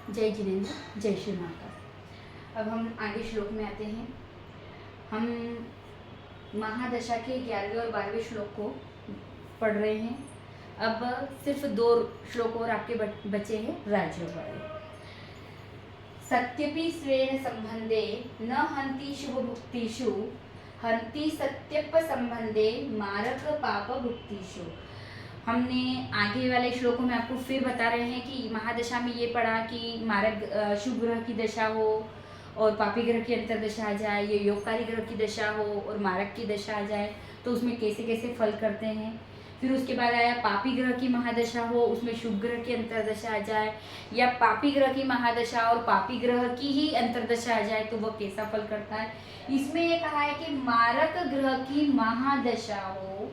जय जिनेन्द्र, जय श्री माता। अब हम आगे श्लोक में आते हैं। हम महादशा के 11वें और 12वें श्लोक को पढ़ रहे हैं। अब सिर्फ 2 श्लोक और आपके बचे हैं राजयोग वाले। सत्यपि स्वेन संबंधे न हन्ति शुभ भुक्तिषु हन्ति सत्यप संबंधे मारक पाप भुक्तिषु। हमने आगे वाले श्लोकों में आपको फिर बता रहे हैं कि महादशा में ये पढ़ा कि मारक शुभ ग्रह की दशा हो और पापी ग्रह की अंतर्दशा आ जाए, ये योगकारी ग्रह की दशा हो और मारक की दशा आ जाए तो उसमें कैसे कैसे फल करते हैं। फिर उसके बाद आया पापी ग्रह की महादशा हो, उसमें शुभ ग्रह की अंतर्दशा आ जाए, या पापी ग्रह की महादशा और पापी ग्रह की ही अंतर्दशा आ जाए तो वह कैसा फल करता है। इसमें ये कहा है कि मारक ग्रह की महादशा हो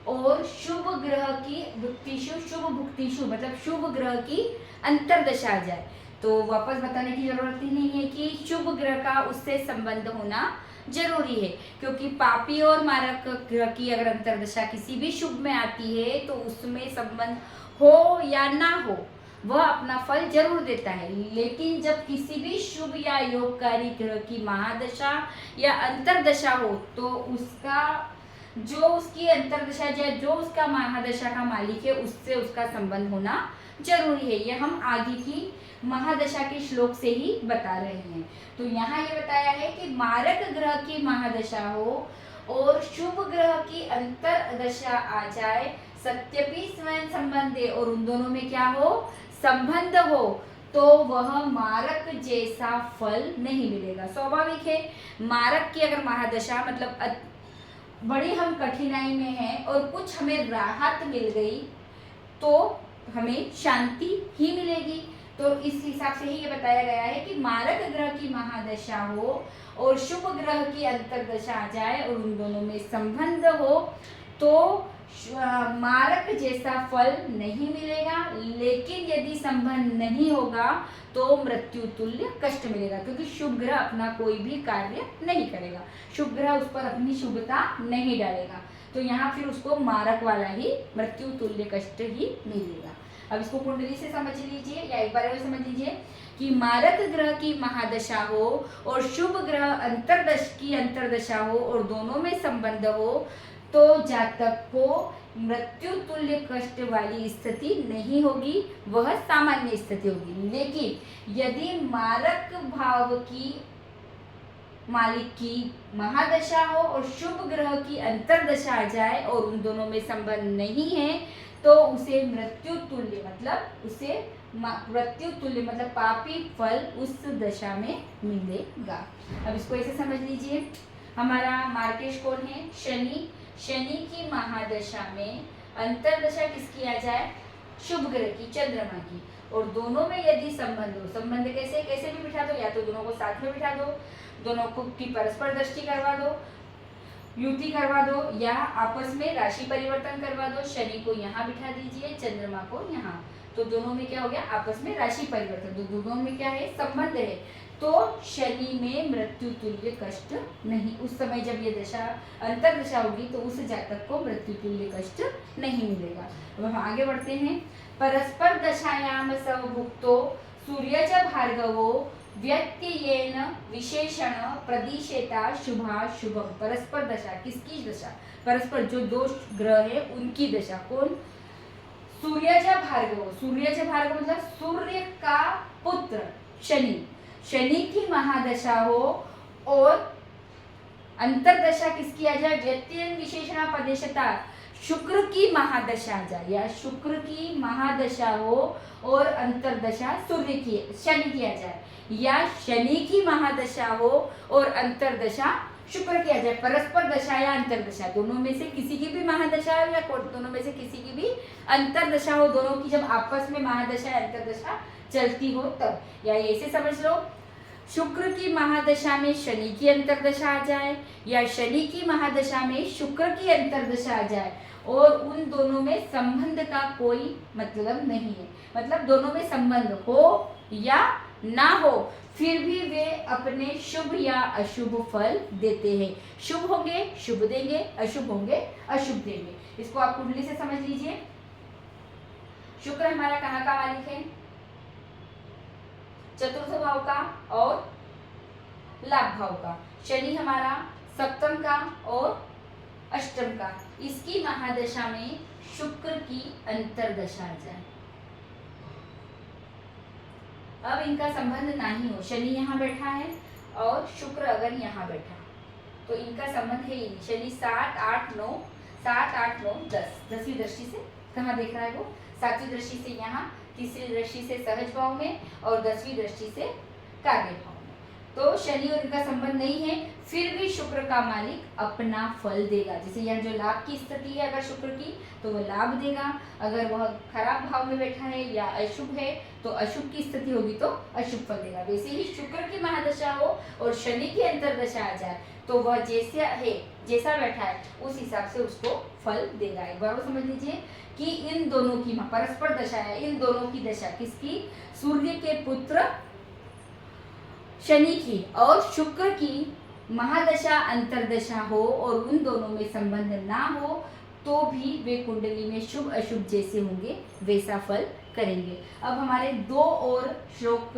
और शुभ ग्रह की भुक्तिषु, शुभ भुक्तिषु मतलब शुभ ग्रह की अंतर्दशा आ जाए तो वापस बताने की जरूरत ही नहीं है कि शुभ ग्रह का उससे संबंध होना जरूरी है, क्योंकि पापी और मारक ग्रह की अगर अंतर्दशा किसी भी शुभ में आती है तो उसमें संबंध हो या ना हो वह अपना फल जरूर देता है। लेकिन जब किसी भी शुभ या योगकारी ग्रह की महादशा या अंतर्दशा हो तो उसका जो उसकी अंतर्दशा या जो उसका महादशा का मालिक है उससे उसका संबंध होना जरूरी है। ये हम आगे की महादशा के श्लोक से ही बता रहे हैं। तो यहाँ ये बताया है कि मारक ग्रह की महादशा हो और शुभ ग्रह की अंतर्दशा आ जाए, सत्यपि स्वयं संबंधे और उन दोनों में क्या हो, संबंध हो, तो वह मारक जैसा फल नहीं मिलेगा। स्वाभाविक है, मारक की अगर महादशा मतलब बड़ी हम कठिनाई में हैं और कुछ हमें राहत मिल गई तो हमें शांति ही मिलेगी। तो इस हिसाब से ही ये बताया गया है कि मारक ग्रह की महादशा हो और शुभ ग्रह की अंतर्दशा आ जाए और उन दोनों में संबंध हो तो मारक जैसा फल नहीं मिलेगा। लेकिन यदि संबंध नहीं होगा तो मृत्यु तुल्य कष्ट मिलेगा, क्योंकि शुभ ग्रह अपना कोई भी कार्य नहीं करेगा, शुभ ग्रह उस पर अपनी शुभता नहीं डालेगा, तो यहाँ फिर उसको मारक वाला ही मृत्यु तुल्य कष्ट ही मिलेगा। अब इसको कुंडली से समझ लीजिए या एक बार और समझ लीजिए कि मारक ग्रह की महादशा हो और शुभ ग्रह अंतर्दशा हो और दोनों में संबंध हो तो जातक को मृत्यु तुल्य कष्ट वाली स्थिति नहीं होगी, वह सामान्य स्थिति होगी। लेकिन यदि मारक भाव की मालिक की महादशा हो और शुभ ग्रह की अंतर्दशा आ जाए और उन दोनों में संबंध नहीं है तो उसे मृत्यु तुल्य मतलब पापी फल उस दशा में मिलेगा। अब इसको ऐसे समझ लीजिए, हमारा मार्केश कौन है, शनि। शनि की महादशा में अंतर्दशा किसकी आ जाए, शुभ ग्रह की, चंद्रमा की, और दोनों में यदि संबंध हो, संबंध कैसे भी बिठा दो, या तो दोनों को साथ में बिठा दो, दोनों को की परस्पर दृष्टि करवा दो, युति करवा दो, या आपस में राशि परिवर्तन करवा दो। शनि को यहाँ बिठा दीजिए, चंद्रमा को यहाँ, तो दोनों में क्या हो गया, आपस में राशि परिवर्तन, तो दोनों में क्या है, संबंध है, तो शनि में मृत्यु तुल्य कष्ट नहीं। उस समय जब ये दशा अंतर्दशा होगी तो उस जातक को मृत्यु तुल्य कष्ट नहीं मिलेगा। अब हम आगे बढ़ते हैं। परस्पर दशायाम सवभुक्तो सूर्य च भार्गवो व्यत्ययेन विशेषण प्रदिशेता शुभा शुभम। परस्पर दशा किसकी दशा, परस्पर जो 2 ग्रह है उनकी दशा, कौन, सूर्य च भार्गवो। सूर्य च भार्गव मतलब सूर्य का पुत्र शनि, शनि की महादशा हो और अंतर्दशा किसकी आ जाए, व्यत्ययन विशेषण प्रदेशता, शुक्र की महादशा आ जाए, या शुक्र की महादशा हो और अंतर्दशा सूर्य की, शनि की आ जाए, या शनि की महादशा हो और अंतर्दशा शुक्र की आ जाए। परस्पर दशा या अंतर्दशा, दोनों में से किसी की भी महादशा हो या दोनों में से किसी की भी अंतर्दशा हो, दोनों की जब आपस में महादशा या अंतर्दशा चलती हो तब, या ऐसे समझ लो, शुक्र की महादशा में शनि की अंतर्दशा आ जाए या शनि की महादशा में शुक्र की अंतर्दशा आ जाए और उन दोनों में संबंध का कोई मतलब नहीं है, मतलब दोनों में संबंध हो या ना हो फिर भी वे अपने शुभ या अशुभ फल देते हैं। शुभ होंगे शुभ देंगे, अशुभ होंगे अशुभ देंगे। इसको आप कुंडली से समझ लीजिए। शुक्र हमारा कहाँ का मालिक है, चतुर्थ भाव का और लाभ भाव का, शनि हमारा सप्तम का और अष्टम का, इसकी महादशा में शुक्र की अंतरदशा आ जाए, अब इनका संबंध नहीं हो, शनि यहाँ बैठा है और शुक्र अगर यहाँ बैठा तो इनका संबंध है ही नहीं। शनि 7 8 9 7 8 9 10, 10वीं दृष्टि से कहाँ देख रहा है वो, 7वीं दृष्टि से यहाँ, तीसरी दृष्टि से सहज भाव में और 10वीं दृष्टि से कार्य भाव में। तो शनि और इनका संबंध नहीं है, फिर भी शुक्र का मालिक अपना फल देगा। जैसे यहाँ जो लाभ की स्थिति है अगर शुक्र की तो वह लाभ देगा, अगर वह खराब भाव में बैठा है या अशुभ है तो अशुभ की स्थिति होगी तो अशुभ फल देगा। वैसे ही शुक्र की महादशा हो और शनि की अंतरदशा आ जाए तो वह जैसा है, जैसा बैठा है उस हिसाब से उसको फल देगा। एक बार वो समझ लीजिए कि इन दोनों की परस्पर दशा है, इन दोनों की दशा किसकी, सूर्य के पुत्र शनि की और शुक्र की महादशा अंतरदशा हो और उन दोनों में संबंध ना हो तो भी वे कुंडली में शुभ अशुभ जैसे होंगे वैसा फल करेंगे। अब हमारे 2 और श्लोक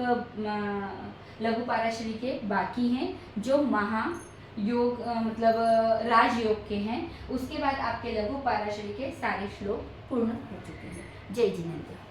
लघु पाराशरी के बाकी हैं जो महायोग मतलब राजयोग के हैं, उसके बाद आपके लघु पाराशरी के सारे श्लोक पूर्ण हो चुके हैं। जय जिनेंद्र।